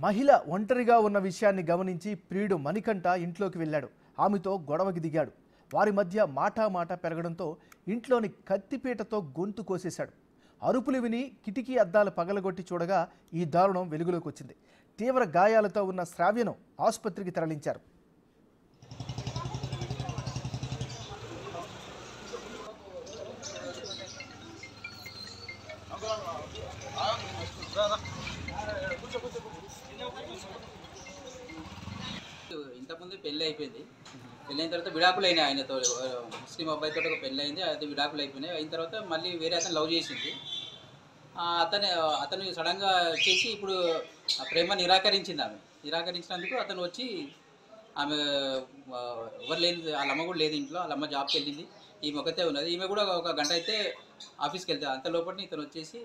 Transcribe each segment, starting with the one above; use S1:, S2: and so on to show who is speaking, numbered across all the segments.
S1: మహిళ ఒంటరిగా ఉన్న విషయాన్ని గమనించి ప్రియుడు మణికంఠ ఇంట్లోకి వెళ్ళాడు. ఆమెతో గొడవకి దిగాడు. వారి మధ్య మాట పెరగడంతో ఇంట్లోని కత్తిపీటతో గొంతు కోసేశాడు. అరుపులు విని కిటికీ అద్దాలు పగలగొట్టి చూడగా ఈ దారుణం వెలుగులోకి వచ్చింది. తీవ్ర గాయాలతో ఉన్న శ్రావ్యను ఆసుపత్రికి తరలించారు.
S2: ఇంతకుముందు పెళ్ళి అయిపోయింది. పెళ్ళైన తర్వాత విడాకులు అయినాయి. ఆయనతో ముస్లిం అబ్బాయితో ఒక పెళ్ళి అయింది. అది విడాకులు అయిపోయినాయి. అయిన తర్వాత మళ్ళీ వేరే అతను లవ్ చేసింది. అతను సడన్గా చేసి ఇప్పుడు ఆ ప్రేమ నిరాకరించింది. ఆమె నిరాకరించినందుకు అతను వచ్చి ఆమె ఎవరు లేదు, వాళ్ళ అమ్మ కూడా లేదు ఇంట్లో. వాళ్ళ అమ్మ జాబ్కి వెళ్ళింది. ఈమె ఒకతే ఉన్నది. ఈమె కూడా ఒక గంట అయితే ఆఫీస్కి వెళ్తే అంత లోపల ఇతను వచ్చేసి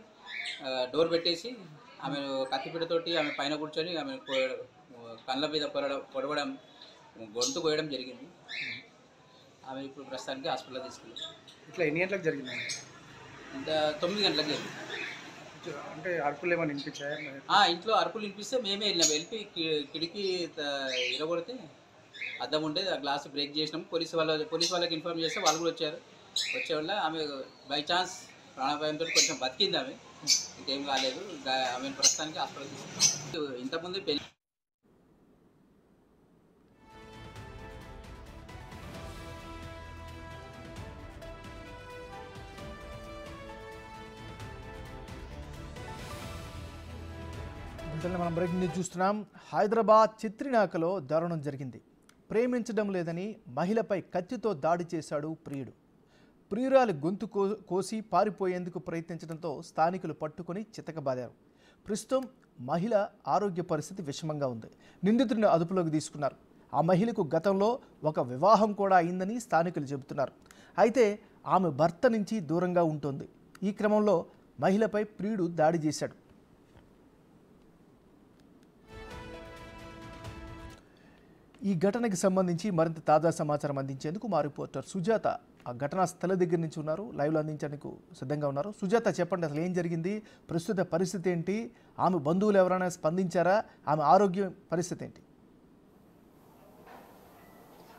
S2: డోర్ పెట్టేసి ఆమె కత్తిపీటతోటి ఆమె పైన కూర్చొని ఆమె కళ్ళ మీద పొడవడం, గొంతు కోయడం జరిగింది. ఆమె ఇప్పుడు ప్రస్తుతానికి హాస్పిటల్లో తీసుకెళ్ళాం.
S3: ఇట్లా ఎన్ని గంటలకు జరిగింది?
S2: ఇంకా 9 గంటలకు జరిగింది.
S3: అంటే అరుపులు ఏమైనా వినిపించాయా?
S2: ఇంట్లో అరుపులు వినిపిస్తే మేమే వెళ్ళినాం. వెళ్ళి కిటికీ ఇరగొడితే అద్దం ఉంటే ఆ గ్లాస్ బ్రేక్ చేసినాం. పోలీస్ వాళ్ళకి ఇన్ఫార్మ్ చేస్తే వాళ్ళు కూడా వచ్చారు. వచ్చే వల్ల ఆమె బై ఛాన్స్ ప్రాణాపాయంతో కొంచెం బతికింది. ఆమె ఇంకేం కాలేదు. ఆమె ప్రస్తుతానికి హాస్పిటల్ తీసుకున్నాం. ఇంతకుముందు పెళ్లి
S1: మనం బ్రేకింగ్ న్యూస్ చూస్తున్నాం. హైదరాబాద్ చిత్రినాకలో దారుణం జరిగింది. ప్రేమించడం లేదని మహిళపై కత్తితో దాడి చేశాడు ప్రియుడు. ప్రియురాలి గొంతు కోసి పారిపోయేందుకు ప్రయత్నించడంతో స్థానికులు పట్టుకొని చితకబాదారు. ప్రస్తుతం మహిళ ఆరోగ్య పరిస్థితి విషమంగా ఉంది. నిందితుడిని అదుపులోకి తీసుకున్నారు. ఆ మహిళకు గతంలో ఒక వివాహం కూడా అయిందని స్థానికులు చెబుతున్నారు. అయితే ఆమె భర్త నుంచి దూరంగా ఉంటుంది. ఈ క్రమంలో మహిళపై ప్రియుడు దాడి చేశాడు. ఈ ఘటనకి సంబంధించి మరింత తాజా సమాచారం అందించేందుకు మా రిపోర్టర్ సుజాత ఆ ఘటనా స్థల దగ్గర నుంచి ఉన్నారు. లైవ్లో అందించేందుకు సిద్ధంగా ఉన్నారు. సుజాత, చెప్పండి, అసలు ఏం జరిగింది? ప్రస్తుత పరిస్థితి ఏంటి? ఆమె బంధువులు ఎవరైనా స్పందించారా? ఆమె ఆరోగ్య పరిస్థితి ఏంటి?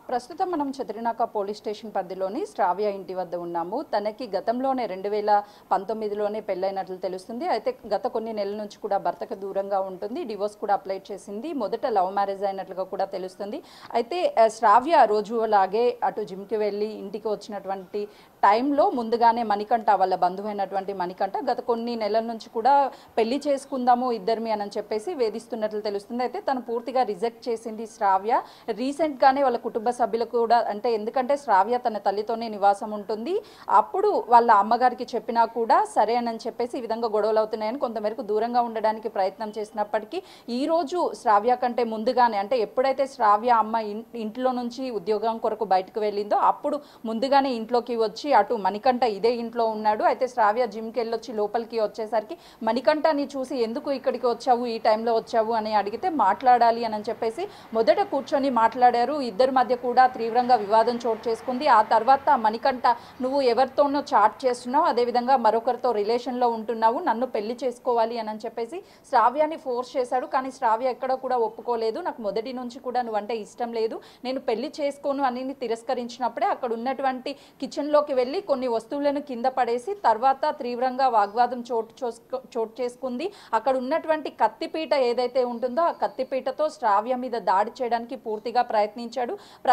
S4: ప్రస్తుతం మనం చిత్రినాక పోలీస్ స్టేషన్ పరిధిలోని శ్రావ్య ఇంటి వద్ద ఉన్నాము. తనకి గతంలోనే 2019లోనే పెళ్ళైనట్లు తెలుస్తుంది. అయితే గత కొన్ని నెలల నుంచి కూడా భర్తకు దూరంగా ఉంటుంది. డివోర్స్ కూడా అప్లై చేసింది. మొదట లవ్ మ్యారేజ్ అయినట్లుగా కూడా తెలుస్తుంది. అయితే శ్రావ్య రోజులాగే అటు జిమ్కి వెళ్ళి ఇంటికి వచ్చినటువంటి టైంలో ముందుగానే మణికంఠ, వాళ్ళ బంధువైనటువంటి మణికంఠ గత కొన్ని నెలల నుంచి కూడా పెళ్లి చేసుకుందాము ఇద్దరిమి అని చెప్పేసి వేధిస్తున్నట్లు తెలుస్తుంది. అయితే తను పూర్తిగా రిజెక్ట్ చేసింది శ్రావ్య. రీసెంట్గానే వాళ్ళ కుటుంబ సభ్యులు కూడా, అంటే ఎందుకంటే శ్రావ్య తన తల్లితోనే నివాసం ఉంటుంది. అప్పుడు వాళ్ళ అమ్మగారికి చెప్పినా కూడా సరే అని చెప్పేసి ఈ విధంగా గొడవలు అవుతున్నాయని కొంతమేరకు దూరంగా ఉండడానికి ప్రయత్నం చేసినప్పటికీ ఈరోజు శ్రావ్య కంటే ముందుగానే, అంటే ఎప్పుడైతే శ్రావ్య అమ్మ ఇంట్లో నుంచి ఉద్యోగం కొరకు బయటకు వెళ్ళిందో అప్పుడు ముందుగానే ఇంట్లోకి వచ్చి అటు మణికంఠ ఇదే ఇంట్లో ఉన్నాడు. అయితే శ్రావ్య జిమ్కి వెళ్ళొచ్చి లోపలికి వచ్చేసరికి మణికంఠని చూసి ఎందుకు ఇక్కడికి వచ్చావు, ఈ టైంలో వచ్చావు అని అడిగితే మాట్లాడాలి అని చెప్పేసి మొదట కూర్చొని మాట్లాడారు. ఇద్దరి మధ్య కూడా తీవ్రంగా వివాదం చోటు చేసుకుంది. ఆ తర్వాత మణికంఠ, నువ్వు ఎవరితోనో చాట్ చేస్తున్నావు, అదేవిధంగా మరొకరితో రిలేషన్లో ఉంటున్నావు, నన్ను పెళ్లి చేసుకోవాలి అని చెప్పేసి శ్రావ్యాన్ని ఫోర్స్ చేశాడు. కానీ శ్రావ్య ఎక్కడ కూడా ఒప్పుకోలేదు. నాకు మొదటి నుంచి కూడా నువ్వంటే ఇష్టం లేదు, నేను పెళ్లి చేసుకోను అని తిరస్కరించినప్పుడే అక్కడ ఉన్నటువంటి కిచెన్లోకి వెళ్ళి కొన్ని వస్తువులను కింద పడేసి తర్వాత తీవ్రంగా వాగ్వాదం చోటు చేసుకుంది. అక్కడ ఉన్నటువంటి కత్తిపీట ఏదైతే ఉంటుందో ఆ కత్తిపీటతో శ్రావ్య మీద దాడి చేయడానికి పూర్తిగా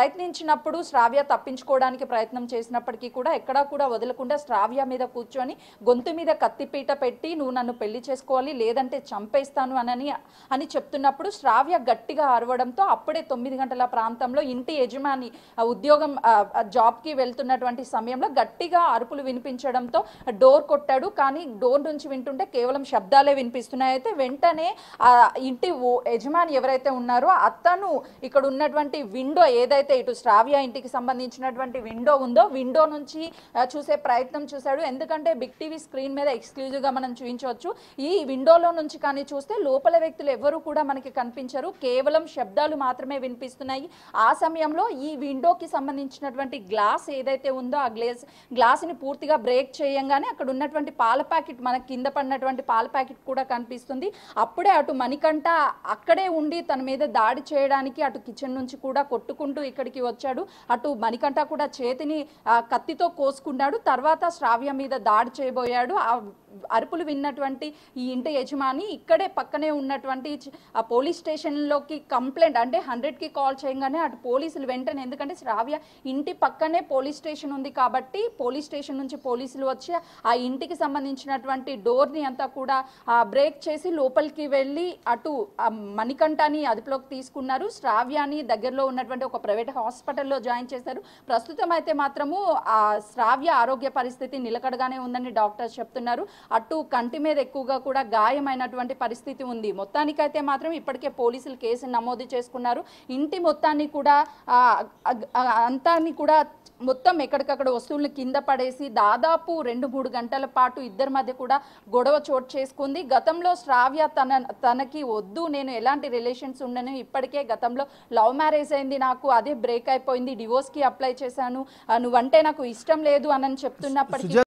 S4: ప్రయత్నించినప్పుడు శ్రావ్య తప్పించుకోవడానికి ప్రయత్నం చేసినప్పటికీ కూడా ఎక్కడా కూడా వదలకుండా శ్రావ్య మీద కూర్చొని గొంతు మీద కత్తిపీట పెట్టి నువ్వు నన్ను పెళ్లి చేసుకోవాలి లేదంటే చంపేస్తాను అని చెప్తున్నప్పుడు శ్రావ్య గట్టిగా అరవడంతో అప్పుడే 9 గంటల ప్రాంతంలో ఇంటి యజమాని ఉద్యోగం జాబ్కి వెళ్తున్నటువంటి సమయంలో గట్టిగా అరుపులు వినిపించడంతో డోర్ కొట్టాడు. కానీ డోర్ నుంచి వింటుంటే కేవలం శబ్దాలే వినిపిస్తున్నాయి. అయితే వెంటనే ఇంటి యజమాని ఎవరైతే ఉన్నారో అతను ఇక్కడ ఉన్నటువంటి విండో ఏదైతే ఇటు శ్రావ్య ఇంటికి సంబంధించినటువంటి విండో ఉందో విండో నుంచి చూసే ప్రయత్నం చేశాడు. ఎందుకంటే బిగ్ టీవీ స్క్రీన్ మీద ఎక్స్క్లూజివ్గా మనం చూపించవచ్చు. ఈ విండోలో నుంచి కానీ చూస్తే లోపల వ్యక్తులు ఎవరు కూడా మనకి కనిపించరు, కేవలం శబ్దాలు మాత్రమే వినిపిస్తున్నాయి. ఆ సమయంలో ఈ విండోకి సంబంధించినటువంటి గ్లాస్ ఏదైతే ఉందో ఆ గ్లాసుని పూర్తిగా బ్రేక్ చేయంగానే అక్కడ ఉన్నటువంటి పాల ప్యాకెట్, మనకి కింద పడినటువంటి పాల ప్యాకెట్ కూడా కనిపిస్తుంది. అప్పుడే అటు మణికంఠ అక్కడే ఉండి తన మీద దాడి చేయడానికి అటు కిచెన్ నుంచి కూడా కొట్టుకుంటూ ఇక్కడికి వచ్చాడు. అటు మణికంఠ కూడా చేతిని కత్తితో కోసుకున్నాడు. తర్వాత శ్రావ్య మీద దాడి చేయబోయాడు. ఆ అరుపులు విన్నటువంటి ఈ ఇంటి యజమాని ఇక్కడే పక్కనే ఉన్నటువంటి ఆ పోలీస్ స్టేషన్లోకి కంప్లైంట్ అంటే 100కి కాల్ చేయగానే అటు పోలీసులు వెంటనే, ఎందుకంటే శ్రావ్య ఇంటి పక్కనే పోలీస్ స్టేషన్ ఉంది కాబట్టి పోలీస్ స్టేషన్ నుంచి పోలీసులు వచ్చి ఆ ఇంటికి సంబంధించినటువంటి డోర్ని అంతా కూడా బ్రేక్ చేసి లోపలికి వెళ్ళి అటు మణికంఠని అదుపులోకి తీసుకున్నారు. శ్రావ్యాని దగ్గరలో ఉన్నటువంటి ఒక ప్రైవేట్ హాస్పిటల్లో జాయిన్ చేశారు. ప్రస్తుతం అయితే మాత్రము ఆ శ్రావ్య ఆరోగ్య పరిస్థితి నిలకడగానే ఉందని డాక్టర్స్ చెప్తున్నారు. అటు కంటి మీద ఎక్కువగా కూడా గాయమైనటువంటి పరిస్థితి ఉంది. మొత్తానికైతే మాత్రం ఇప్పటికే పోలీసులు కేసు నమోదు చేసుకున్నారు. ఇంటి మొత్తాన్ని కూడా మొత్తం ఎక్కడికక్కడ వస్తువులను కింద పడేసి దాదాపు 2-3 గంటల పాటు ఇద్దరి మధ్య కూడా గొడవ చోటు చేసుకుంది. గతంలో శ్రావ్య తనకి వద్దు, నేను ఎలాంటి రిలేషన్స్ ఉండను, ఇప్పటికే గతంలో లవ్ మ్యారేజ్ అయింది, నాకు అదే బ్రేక్ అయిపోయింది, డివోర్స్కి అప్లై చేశాను, నువ్వంటే నాకు ఇష్టం లేదు అని చెప్తున్నప్పటికీ